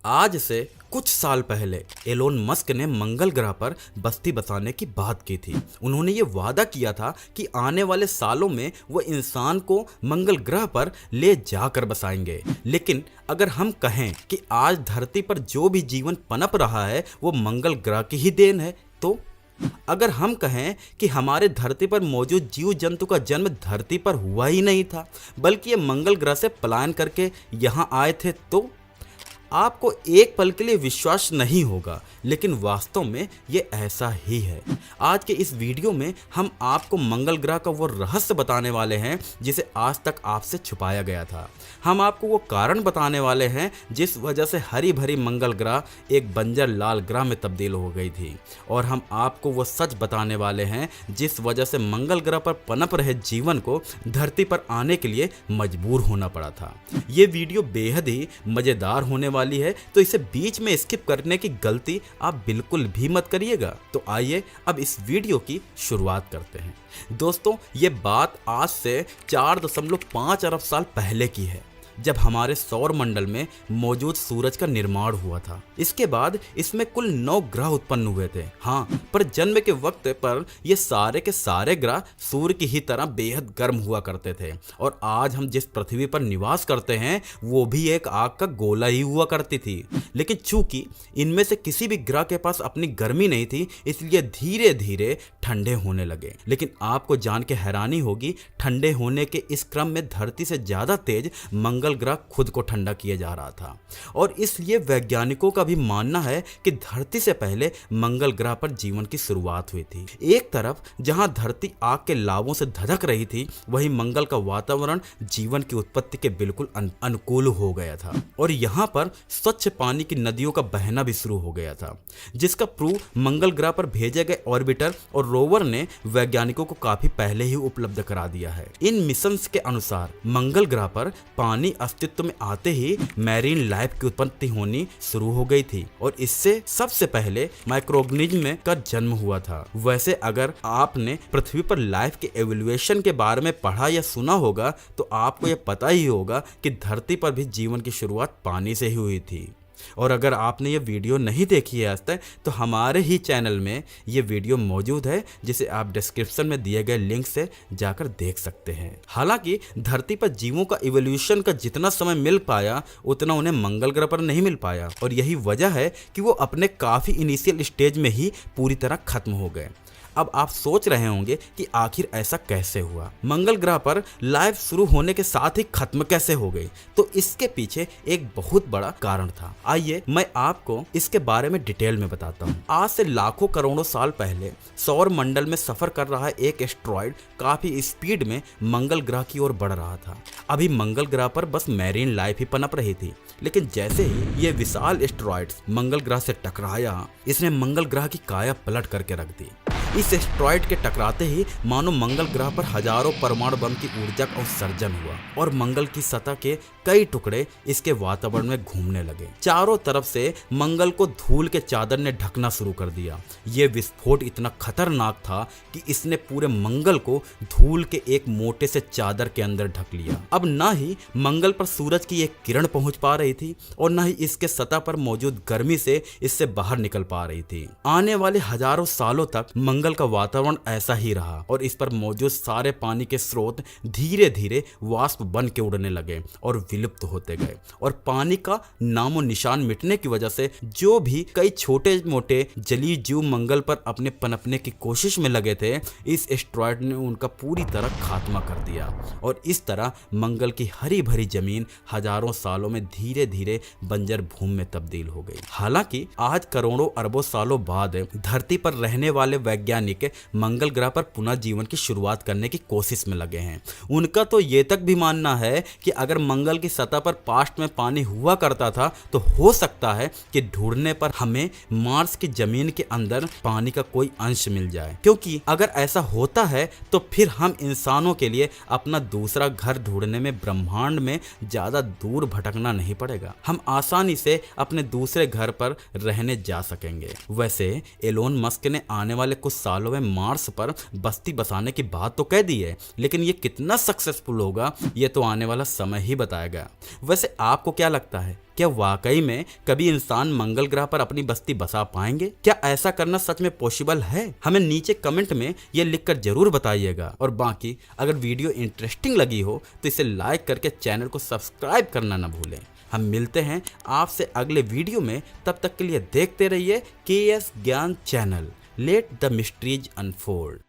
आज से कुछ साल पहले एलोन मस्क ने मंगल ग्रह पर बस्ती बसाने की बात की थी। उन्होंने ये वादा किया था कि आने वाले सालों में वो इंसान को मंगल ग्रह पर ले जाकर बसाएंगे। लेकिन अगर हम कहें कि आज धरती पर जो भी जीवन पनप रहा है वो मंगल ग्रह की ही देन है, तो अगर हम कहें कि हमारे धरती पर मौजूद जीव जंतु का जन्म धरती पर हुआ ही नहीं था बल्कि ये मंगल ग्रह से पलायन करके यहाँ आए थे, तो आपको एक पल के लिए विश्वास नहीं होगा, लेकिन वास्तव में ये ऐसा ही है। आज के इस वीडियो में हम आपको मंगल ग्रह का वो रहस्य बताने वाले हैं जिसे आज तक आपसे छुपाया गया था। हम आपको वो कारण बताने वाले हैं जिस वजह से हरी भरी मंगल ग्रह एक बंजर लाल ग्रह में तब्दील हो गई थी, और हम आपको वो सच बताने वाले हैं जिस वजह से मंगल ग्रह पर पनप रहे जीवन को धरती पर आने के लिए मजबूर होना पड़ा था। ये वीडियो बेहद ही मज़ेदार होने वाली है, तो इसे बीच में स्किप करने की गलती आप बिल्कुल भी मत करिएगा। तो आइए अब इस वीडियो की शुरुआत करते हैं। दोस्तों, ये बात आज से 4.5 अरब साल पहले की है, जब हमारे सौर मंडल में मौजूद सूरज का निर्माण हुआ था। इसके बाद इसमें कुल 9 ग्रह उत्पन्न हुए थे। हाँ, पर जन्म के वक्त पर ये सारे के सारे ग्रह सूर्य की ही तरह बेहद गर्म हुआ करते थे, और आज हम जिस पृथ्वी पर निवास करते हैं वो भी एक आग का गोला ही हुआ करती थी। लेकिन चूंकि इनमें से किसी भी ग्रह के पास अपनी गर्मी नहीं थी, इसलिए धीरे धीरे ठंडे होने लगे। लेकिन आपको जान के हैरानी होगी, ठंडे होने के इस क्रम में धरती से ज्यादा तेज मंगल ग्रह खुद को ठंडा किया जा रहा था, और इसलिए वैज्ञानिकों का भी मानना है कि धरती से पहले मंगल ग्रह पर जीवन की शुरुआत हुई थी। एक तरफ जहां धरती आग के लावों से धधक रही थी, वहीं मंगल का वातावरण जीवन की उत्पत्ति के बिल्कुल अनुकूल हो गया था, और यहां पर स्वच्छ पानी की नदियों का बहना भी शुरू हो गया था, जिसका प्रूफ मंगल ग्रह पर भेजे गए ऑर्बिटर और रोवर ने वैज्ञानिकों को काफी पहले ही उपलब्ध करा दिया है। इन मिशंस के अनुसार मंगल ग्रह पर पानी अस्तित्व में आते ही मैरीन लाइफ की उत्पत्ति होनी शुरू हो गई थी, और इससे सबसे पहले माइक्रोऑर्गेनिज्म का जन्म हुआ था। वैसे अगर आपने पृथ्वी पर लाइफ के एवोल्यूशन के बारे में पढ़ा या सुना होगा तो आपको यह पता ही होगा कि धरती पर भी जीवन की शुरुआत पानी से ही हुई थी। और अगर आपने ये वीडियो नहीं देखी है आज तक, तो हमारे ही चैनल में ये वीडियो मौजूद है, जिसे आप डिस्क्रिप्शन में दिए गए लिंक से जाकर देख सकते हैं। हालांकि धरती पर जीवों का इवोल्यूशन का जितना समय मिल पाया उतना उन्हें मंगल ग्रह पर नहीं मिल पाया, और यही वजह है कि वो अपने काफ़ी इनिशियल स्टेज में ही पूरी तरह खत्म हो गए। अब आप सोच रहे होंगे कि आखिर ऐसा कैसे हुआ, मंगल ग्रह पर लाइफ शुरू होने के साथ ही खत्म कैसे हो गई? तो इसके पीछे एक बहुत बड़ा कारण था। आइए मैं आपको इसके बारे में डिटेल में बताता हूँ। आज से लाखों करोड़ों साल पहले सौर मंडल में सफर कर रहा एक एस्ट्रॉयड काफी स्पीड में मंगल ग्रह की ओर बढ़ रहा था। अभी मंगल ग्रह पर बस मैरीन लाइफ ही पनप रही थी, लेकिन जैसे ही ये विशाल एस्ट्रॉयड मंगल ग्रह से टकराया, इसने मंगल ग्रह की काया पलट करके रख दी। इस एस्ट्रॉयड के टकराते ही मानो मंगल ग्रह पर हजारों परमाणु बम की ऊर्जा का उत्सर्जन हुआ, और मंगल की सतह के कई टुकड़े इसके वातावरण में घूमने लगे। चारों तरफ से मंगल को धूल के चादर ने ढकना शुरू कर दिया। ये विस्फोट इतना खतरनाक था कि इसने पूरे मंगल को धूल के एक मोटे से चादर के अंदर ढक लिया। अब ना ही मंगल पर सूरज की एक किरण पहुंच पा रही थी, और ना ही इसके सतह पर मौजूद गर्मी से इससे बाहर निकल पा रही थी। आने वाले हजारों सालों तक मंगल का वातावरण ऐसा ही रहा, और इस पर मौजूद सारे पानी के स्रोत धीरे धीरे वाष्प बन के उड़ने लगे और विलुप्त होते गए, और पानी का नामो निशान मिटने की वजह से जो भी कई छोटे मोटे जलीय जीव मंगल पर अपने पनपने की कोशिश में लगे थे, इस एस्ट्रॉयड ने उनका पूरी तरह खात्मा कर दिया, और इस तरह मंगल की हरी भरी जमीन हजारों सालों में धीरे धीरे बंजर भूमि में तब्दील हो गई। हालांकि आज करोड़ों अरबों सालों बाद धरती पर रहने वाले वैज्ञानिक मंगल ग्रह पर पुनः जीवन की शुरुआत करने की कोशिश में लगे हैं। उनका तो ये तक भी मानना है कि अगर मंगल की सतह पर पास्ट में पानी हुआ करता था तो हो सकता है कि ढूंढने पर हमें मार्स की जमीन के अंदर पानी का कोई अंश मिल जाए, क्योंकि अगर ऐसा होता है तो फिर हम इंसानों के लिए अपना दूसरा घर ढूंढने में ब्रह्मांड में ज्यादा दूर भटकना नहीं पड़ेगा। हम आसानी से अपने दूसरे घर पर रहने जा सकेंगे। वैसे एलोन मस्क ने आने वाले कुछ सालों में मार्स पर बस्ती बसाने की बात तो कह दी है, लेकिन ये कितना सक्सेसफुल होगा ये तो आने वाला समय ही बताएगा। वैसे आपको क्या लगता है, क्या वाकई में कभी इंसान मंगल ग्रह पर अपनी बस्ती बसा पाएंगे? क्या ऐसा करना सच में पॉसिबल है? हमें नीचे कमेंट में ये लिखकर जरूर बताइएगा। और बाकी अगर वीडियो इंटरेस्टिंग लगी हो तो इसे लाइक करके चैनल को सब्सक्राइब करना ना भूलें। हम मिलते हैं आपसे अगले वीडियो में, तब तक के लिए देखते रहिए KS ज्ञान channel. Let the mysteries unfold.